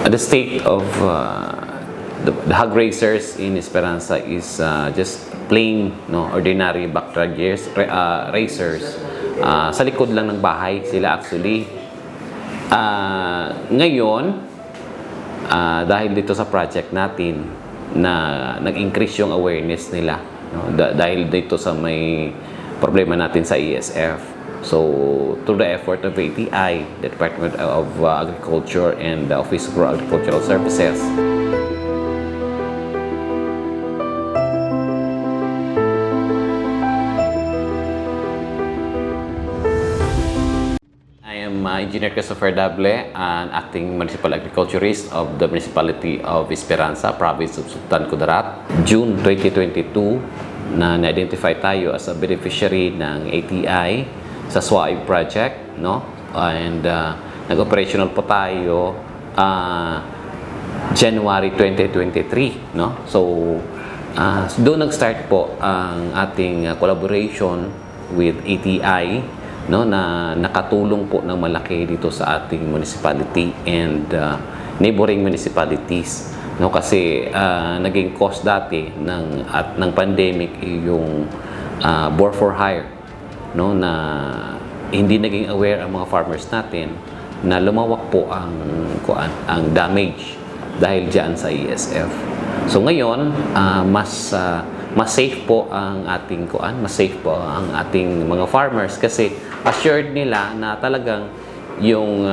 The state of the hog racers in Esperanza is just plain, no, ordinary backyard racers. Sa likod lang ng bahay sila actually. Ngayon, dahil dito sa project natin na nag-increase yung awareness nila, no, dahil dito sa may problema natin sa ESF. So, through the effort of ATI, the Department of Agriculture and the Office for Agricultural Services, I am Engineer Christopher Dable, an acting municipal agriculturist of the Municipality of Esperanza, Province of Sultan Kudarat. June 2022, na-identify tayo as a beneficiary ng ATI sa SWAIB project, no? And nag-operational po tayo January 2023, no? So doon nag-start po ang ating collaboration with ATI, no, na nakatulong po ng malaki dito sa ating municipality and neighboring municipalities, no? Kasi naging cause dati ng pandemic yung bore for hire, no, na hindi naging aware ang mga farmers natin na lumawak po ang damage dahil diyan sa ESF. So ngayon, mas safe po ang ating mas safe po ang ating mga farmers kasi assured nila na talagang yung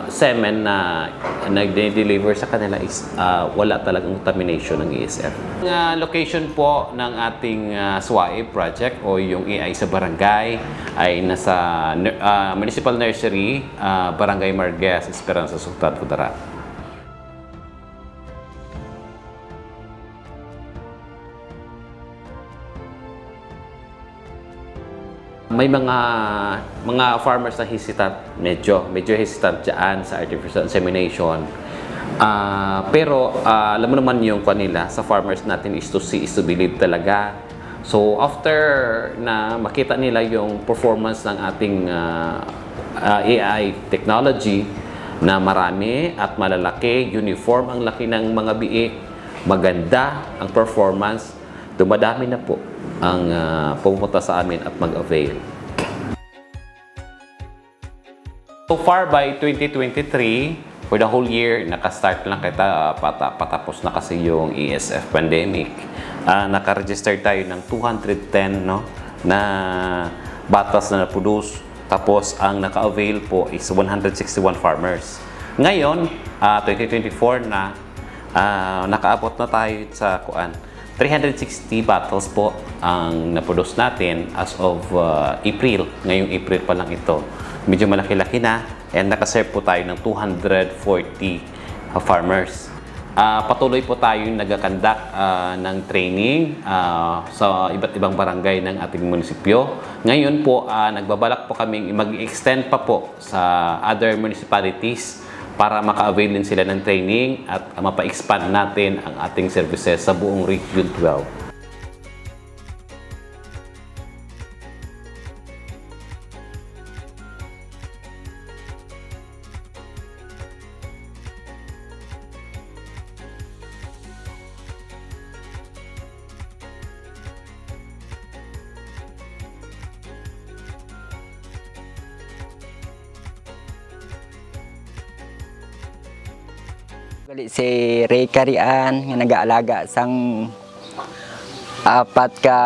semen na nag-deliver sa kanila is wala talagang contamination ng ESF. Ang location po ng ating SWAIB project o yung AI sa barangay ay nasa Municipal Nursery, Barangay Marguez, Esperanza, Sultan Kudarat. May mga farmers na hesitant, medyo hesitant diyan sa artificial insemination. Pero alam mo naman yung kanila sa farmers natin is to see, is to believe talaga. So after na makita nila yung performance ng ating AI technology na marami at malalaki, uniform ang laki ng mga biik, maganda ang performance, dumadami na po ang pumunta sa amin at mag-avail. So far by 2023, for the whole year, nakastart lang kita, patapos na kasi yung ESF pandemic. Naka-register tayo ng 210, no, na batas na na-produce. Tapos ang naka-avail po is 161 farmers. Ngayon, 2024 na, nakaabot na tayo sa 360 bottles po ang na-produce natin as of April. Ngayong April pa lang ito. Medyo malaki-laki na and nakaserve po tayo ng 240 farmers. Patuloy po tayong nag-conduct ng training sa iba't ibang barangay ng ating munisipyo. Ngayon po, nagbabalak po kaming mag-extend pa po sa other municipalities para maka-avail din sila ng training at mapa-expand natin ang ating services sa buong Region 12. Gali si Ray Carian nga nag-aalaga sang 4 ka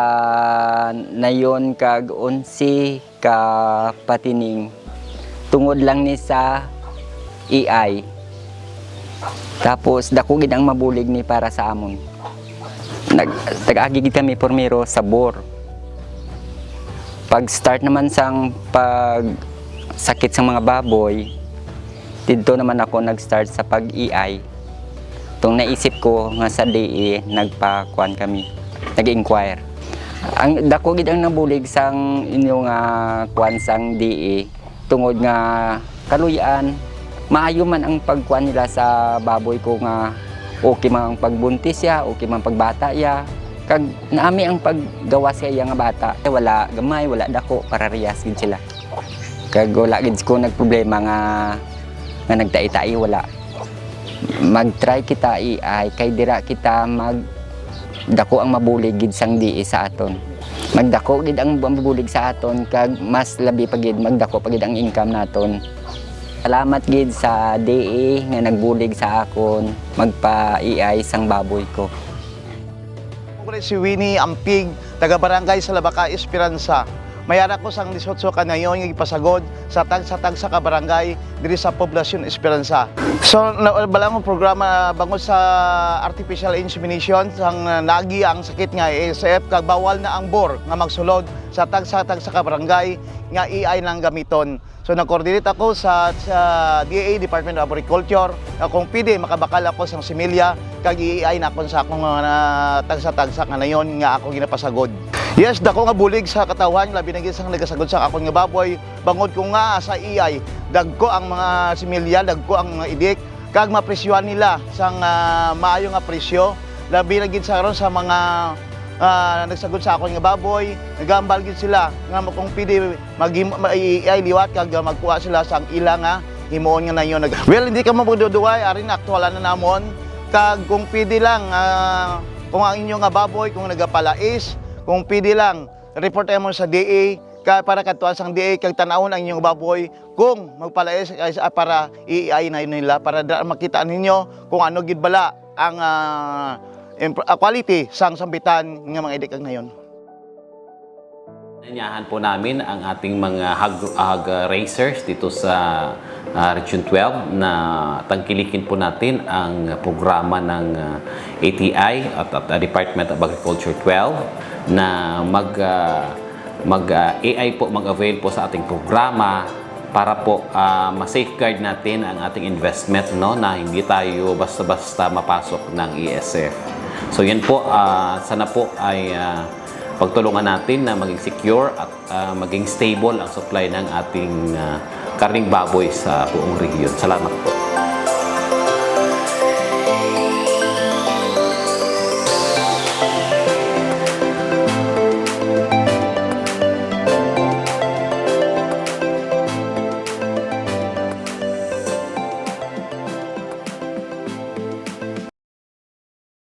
nayon kag 11 ka patining tungod lang ni sa AI. Tapos dako gid ang mabulig ni para sa amon. Tag-agi gid kami pormero sa bor. Pag start naman sang pag sakit sa mga baboy, dito naman ako nag-start sa pag-EI. Itong naisip ko nga sa DE, nagpa-kuan kami, nag-inquire. Ang dako gid ang nabulig sang inyong kuan sang DE tungod nga kaluyan, maayo man ang pagkuan nila sa baboy ko nga okay man ang pagbuntis ya, okay man pagbata ya. Kag naami ang paggawa siya nga bata, wala gamay, wala dako, pararehas gid sila. Kag wala gid ko nagproblema nga nagtai-tai, wala. mag-try kita AI kay dira kita dako ang mabulig gid sang DE sa aton. Magdako gid ang mabulig sa aton kag mas labi pa gid magdako pa gid ang income naton. Salamat gid sa DE nga nagbulig sa akon magpa-AI sang baboy ko. Si Winnie Ampig, taga-barangay sa Labaca, Esperanza. Mayara ko sang 18 kanayon nga ipasagod sa tag sa kabarangay diri sa poblasyon Esperanza. So balang programa bangod sa artificial insemination sang nagi ang sakit nga ASF kag bawal na ang bor nga magsulod sa tag sa kabarangay nga AI lang gamiton. So nag-coordinate ako sa DA, Department of Agriculture, na kung pwede makabakal ako sang similya kag AI na akong sa akong tagsa kanayon nga ako ginapasagod. Yes, dako nga bulig sa katawan, labi na gid sang nagasagod sa akong nga baboy. Bangod ko nga sa AI, dagko ang mga similya, dagko ang mga idik, kag mapresyohan nila sang maayo nga presyo. Labi na gid sa karon sa mga nagsagod sa akong nga baboy, nagambal gid sila nga kung pwede mag-AI liwat kag magkuha sila sang ilang nga himuon nga nayon. Well, hindi ka mabududuway, arin aktualan na namon kag kung pwede lang kung ang inyo nga baboy kung nagapalais, kung pwede lang report mo sa DA para kadtuan sang DA kag tan-awon ang inyong baboy kung magpalais para i-AI na nila para makita ninyo kung ano gid bala ang quality sang sambitan nga mga idik ngayon. Nanyahan po namin ang ating mga hog racers dito sa Region 12 na tangkilikin po natin ang programa ng ATI at Department of Agriculture 12 na mag-AI po, mag-avail po sa ating programa para po ma-safeguard natin ang ating investment, no, na hindi tayo basta-basta mapasok ng ESF. So yan po, sana po ay pagtulungan natin na maging secure at maging stable ang supply ng ating karning baboy sa buong rehiyon. Salamat po.